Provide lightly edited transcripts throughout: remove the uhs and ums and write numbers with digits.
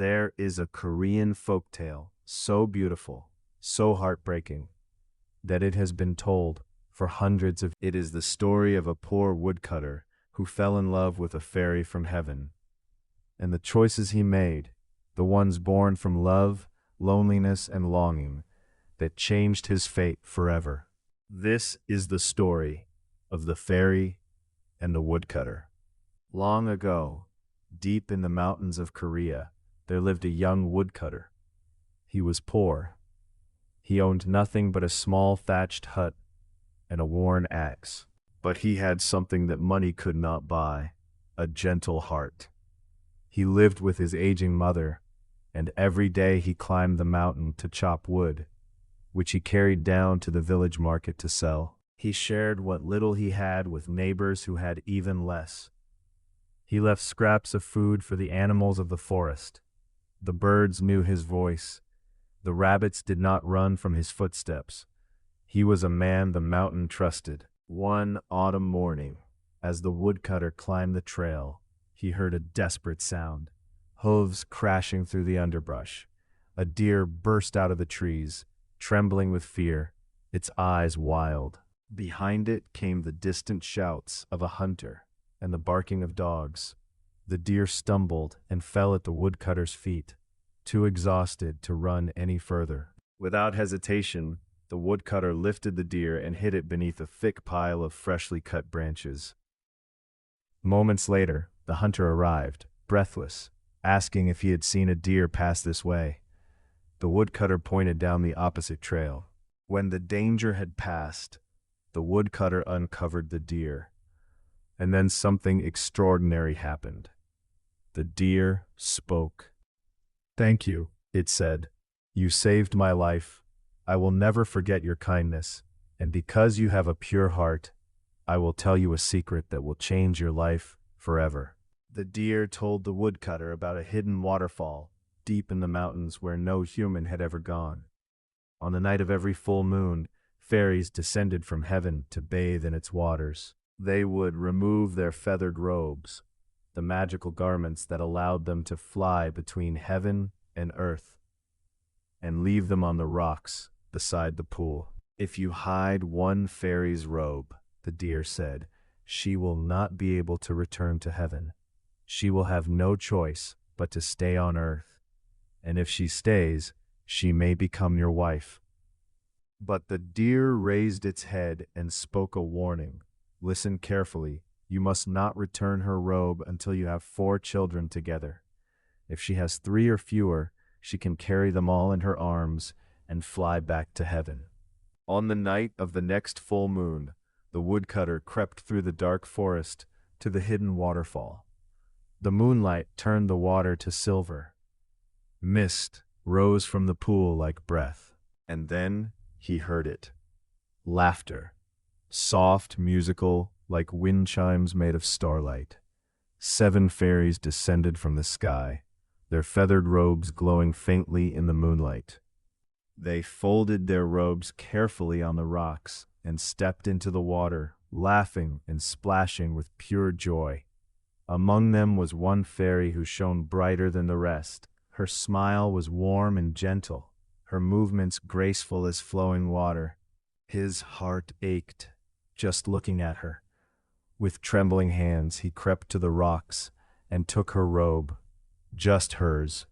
There is a Korean folktale so beautiful, so heartbreaking, that it has been told for hundreds of. It is the story of a poor woodcutter who fell in love with a fairy from heaven. And the choices he made, the ones born from love, loneliness, and longing, that changed his fate forever. This is the story of the fairy and the woodcutter. Long ago, deep in the mountains of Korea, there lived a young woodcutter. He was poor. He owned nothing but a small thatched hut and a worn axe. But he had something that money could not buy, a gentle heart. He lived with his aging mother, and every day he climbed the mountain to chop wood, which he carried down to the village market to sell. He shared what little he had with neighbors who had even less. He left scraps of food for the animals of the forest. The birds knew his voice. The rabbits did not run from his footsteps. He was a man the mountain trusted. One autumn morning, as the woodcutter climbed the trail, he heard a desperate sound. Hooves crashing through the underbrush. A deer burst out of the trees, trembling with fear, its eyes wild. Behind it came the distant shouts of a hunter and the barking of dogs. The deer stumbled and fell at the woodcutter's feet, too exhausted to run any further. Without hesitation, the woodcutter lifted the deer and hid it beneath a thick pile of freshly cut branches. Moments later, the hunter arrived, breathless, asking if he had seen a deer pass this way. The woodcutter pointed down the opposite trail. When the danger had passed, the woodcutter uncovered the deer. And then something extraordinary happened. The deer spoke. "Thank you," it said. "You saved my life. I will never forget your kindness, and because you have a pure heart, I will tell you a secret that will change your life forever." The deer told the woodcutter about a hidden waterfall deep in the mountains where no human had ever gone. On the night of every full moon, fairies descended from heaven to bathe in its waters. They would remove their feathered robes, the magical garments that allowed them to fly between heaven and earth, and leave them on the rocks beside the pool. "If you hide one fairy's robe," the deer said, "she will not be able to return to heaven. She will have no choice but to stay on earth. And if she stays, she may become your wife." But the deer raised its head and spoke a warning. "Listen carefully. You must not return her robe until you have 4 children together. If she has 3 or fewer, she can carry them all in her arms and fly back to heaven." On the night of the next full moon, the woodcutter crept through the dark forest to the hidden waterfall. The moonlight turned the water to silver. Mist rose from the pool like breath. And then he heard it. Laughter. Soft, musical, like wind chimes made of starlight. 7 fairies descended from the sky, their feathered robes glowing faintly in the moonlight. They folded their robes carefully on the rocks and stepped into the water, laughing and splashing with pure joy. Among them was one fairy who shone brighter than the rest. Her smile was warm and gentle, her movements graceful as flowing water. His heart ached just looking at her. With trembling hands, he crept to the rocks and took her robe, just hers,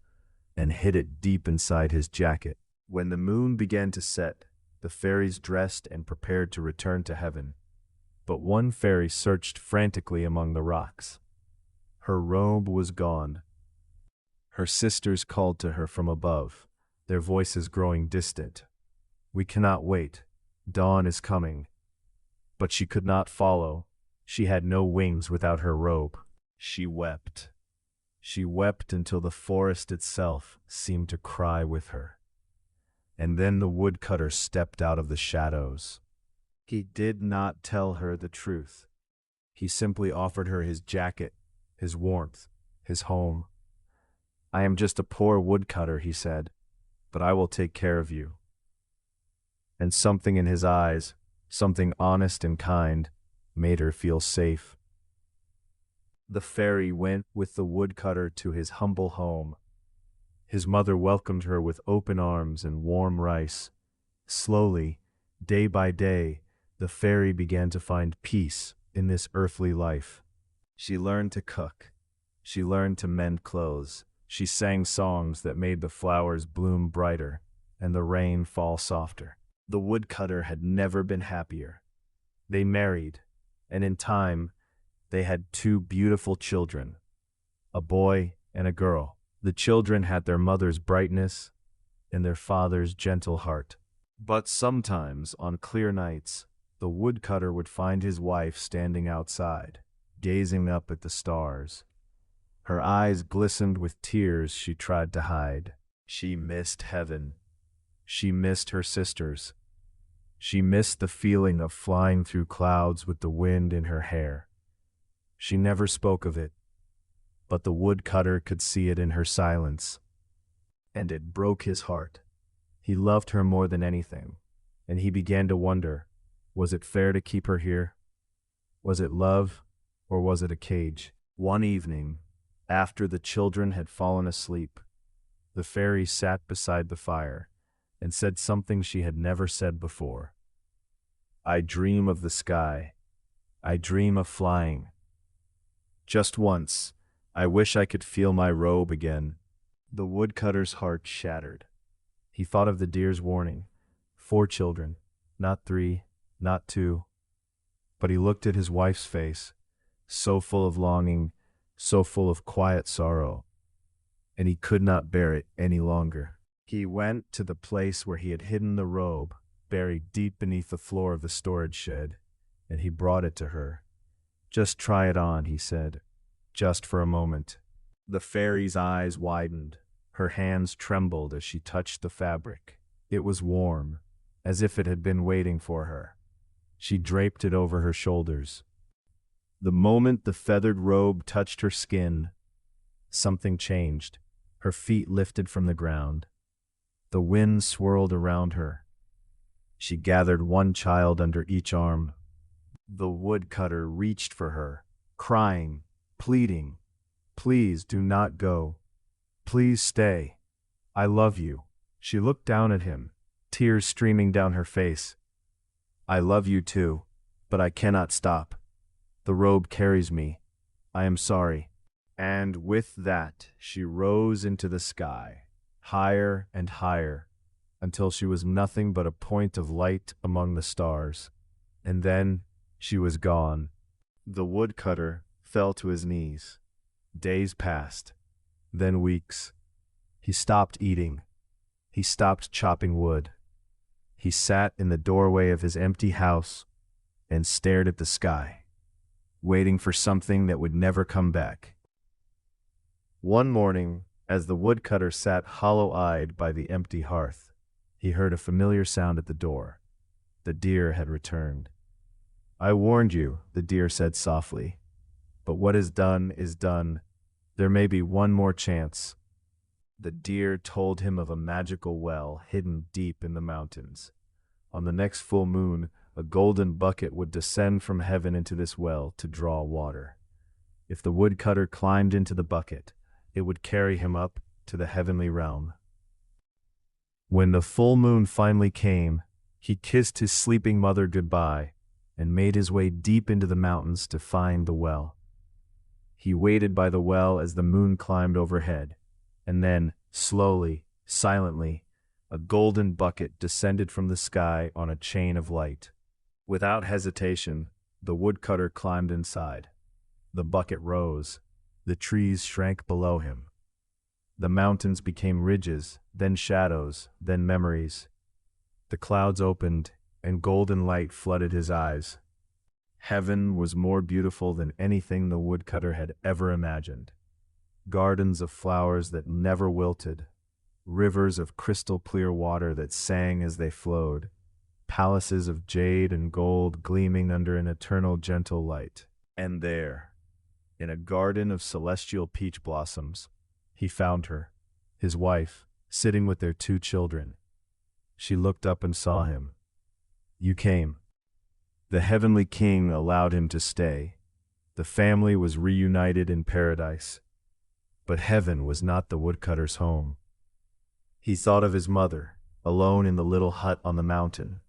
and hid it deep inside his jacket. When the moon began to set, the fairies dressed and prepared to return to heaven. But one fairy searched frantically among the rocks. Her robe was gone. Her sisters called to her from above, their voices growing distant. "We cannot wait. Dawn is coming." But she could not follow. She had no wings without her robe. She wept. She wept until the forest itself seemed to cry with her. And then the woodcutter stepped out of the shadows. He did not tell her the truth. He simply offered her his jacket, his warmth, his home. "I am just a poor woodcutter," he said, "but I will take care of you." And something in his eyes, something honest and kind, made her feel safe. The fairy went with the woodcutter to his humble home. His mother welcomed her with open arms and warm rice. Slowly, day by day, the fairy began to find peace in this earthly life. She learned to cook. She learned to mend clothes. She sang songs that made the flowers bloom brighter and the rain fall softer. The woodcutter had never been happier. They married, and in time, they had two beautiful children, a boy and a girl. The children had their mother's brightness and their father's gentle heart. But sometimes, on clear nights, the woodcutter would find his wife standing outside, gazing up at the stars. Her eyes glistened with tears she tried to hide. She missed heaven. She missed her sisters. She missed the feeling of flying through clouds with the wind in her hair. She never spoke of it, but the woodcutter could see it in her silence, and it broke his heart. He loved her more than anything, and he began to wonder, was it fair to keep her here? Was it love, or was it a cage? One evening, after the children had fallen asleep, the fairy sat beside the fire and said something she had never said before. I dream of the sky. I dream of flying. Just once, I wish I could feel my robe again. The woodcutter's heart shattered. He thought of the deer's warning. 4 children, not 3, not 2. But he looked at his wife's face, so full of longing, so full of quiet sorrow, and he could not bear it any longer. He went to the place where he had hidden the robe, buried deep beneath the floor of the storage shed, and he brought it to her. Just try it on, he said, just for a moment. The fairy's eyes widened. Her hands trembled as she touched the fabric. It was warm, as if it had been waiting for her. She draped it over her shoulders. The moment the feathered robe touched her skin, something changed. Her feet lifted from the ground. The wind swirled around her. She gathered one child under each arm. The woodcutter reached for her, crying, pleading, "Please do not go. Please stay. I love you." She looked down at him, tears streaming down her face. "I love you too, but I cannot stop. The robe carries me. I am sorry." And with that, she rose into the sky, higher and higher, until she was nothing but a point of light among the stars. And then she was gone. The woodcutter fell to his knees. Days passed, then weeks. He stopped eating. He stopped chopping wood. He sat in the doorway of his empty house and stared at the sky, waiting for something that would never come back. One morning, as the woodcutter sat hollow-eyed by the empty hearth, he heard a familiar sound at the door. The deer had returned. "I warned you," the deer said softly. "But what is done is done. There may be one more chance." The deer told him of a magical well hidden deep in the mountains. On the next full moon, a golden bucket would descend from heaven into this well to draw water. If the woodcutter climbed into the bucket, it would carry him up to the heavenly realm. When the full moon finally came, he kissed his sleeping mother goodbye and made his way deep into the mountains to find the well. He waited by the well as the moon climbed overhead, and then, slowly, silently, a golden bucket descended from the sky on a chain of light. Without hesitation, the woodcutter climbed inside. The bucket rose. The trees shrank below him. The mountains became ridges, then shadows, then memories. The clouds opened, and golden light flooded his eyes. Heaven was more beautiful than anything the woodcutter had ever imagined. Gardens of flowers that never wilted, rivers of crystal clear water that sang as they flowed, palaces of jade and gold gleaming under an eternal gentle light. And there, in a garden of celestial peach blossoms, he found her, his wife, sitting with their 2 children. She looked up and saw him. "You came." The heavenly king allowed him to stay. The family was reunited in paradise. But heaven was not the woodcutter's home. He thought of his mother, alone in the little hut on the mountain.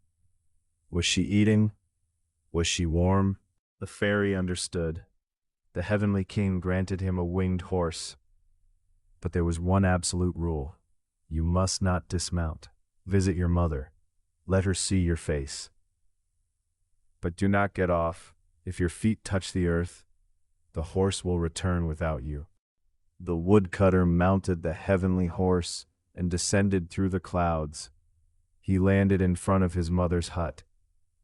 Was she eating? Was she warm? The fairy understood. The heavenly king granted him a winged horse. But there was one absolute rule. You must not dismount. Visit your mother. Let her see your face. But do not get off. If your feet touch the earth, the horse will return without you. The woodcutter mounted the heavenly horse and descended through the clouds. He landed in front of his mother's hut.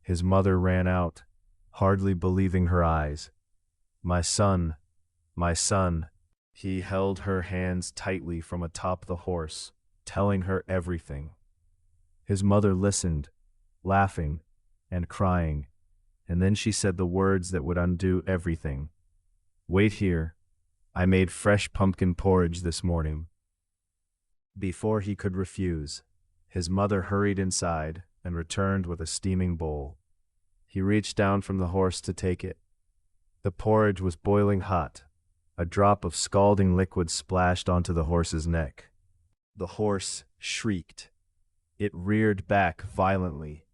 His mother ran out, hardly believing her eyes. My son, my son. He held her hands tightly from atop the horse, telling her everything. His mother listened, laughing and crying, and then she said the words that would undo everything. Wait here. I made fresh pumpkin porridge this morning. Before he could refuse, his mother hurried inside and returned with a steaming bowl. He reached down from the horse to take it. The porridge was boiling hot. A drop of scalding liquid splashed onto the horse's neck. The horse shrieked. It reared back violently.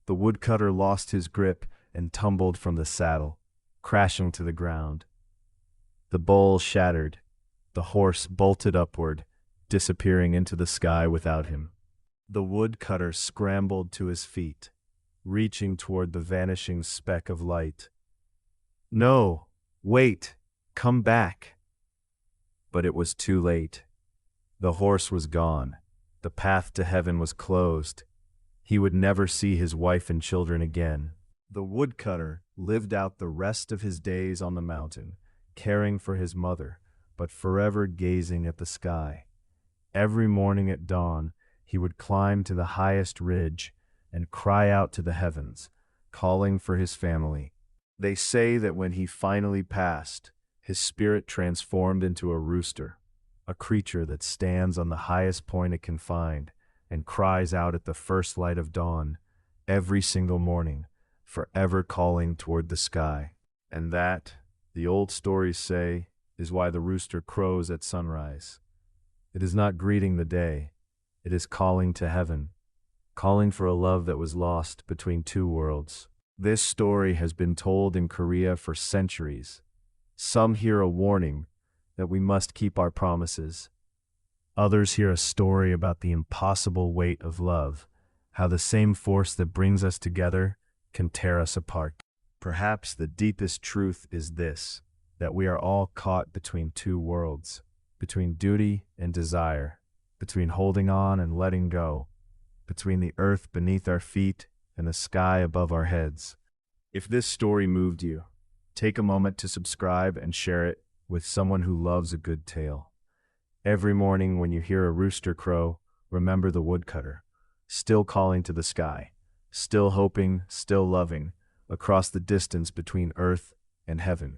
The woodcutter lost his grip and tumbled from the saddle, crashing to the ground. The bowl shattered. The horse bolted upward, disappearing into the sky without him. The woodcutter scrambled to his feet, reaching toward the vanishing speck of light. No, wait, come back. But it was too late. The horse was gone. The path to heaven was closed. He would never see his wife and children again. The woodcutter lived out the rest of his days on the mountain, caring for his mother, but forever gazing at the sky. Every morning at dawn, he would climb to the highest ridge and cry out to the heavens, calling for his family. They say that when he finally passed, his spirit transformed into a rooster, a creature that stands on the highest point it can find and cries out at the first light of dawn, every single morning, forever calling toward the sky. And that, the old stories say, is why the rooster crows at sunrise. It is not greeting the day, it is calling to heaven, calling for a love that was lost between two worlds. This story has been told in Korea for centuries. Some hear a warning that we must keep our promises. Others hear a story about the impossible weight of love, how the same force that brings us together can tear us apart. Perhaps the deepest truth is this, that we are all caught between two worlds, between duty and desire, between holding on and letting go, between the earth beneath our feet and the sky above our heads. If this story moved you, take a moment to subscribe and share it with someone who loves a good tale. Every morning when you hear a rooster crow, remember the woodcutter, still calling to the sky, still hoping, still loving, across the distance between earth and heaven.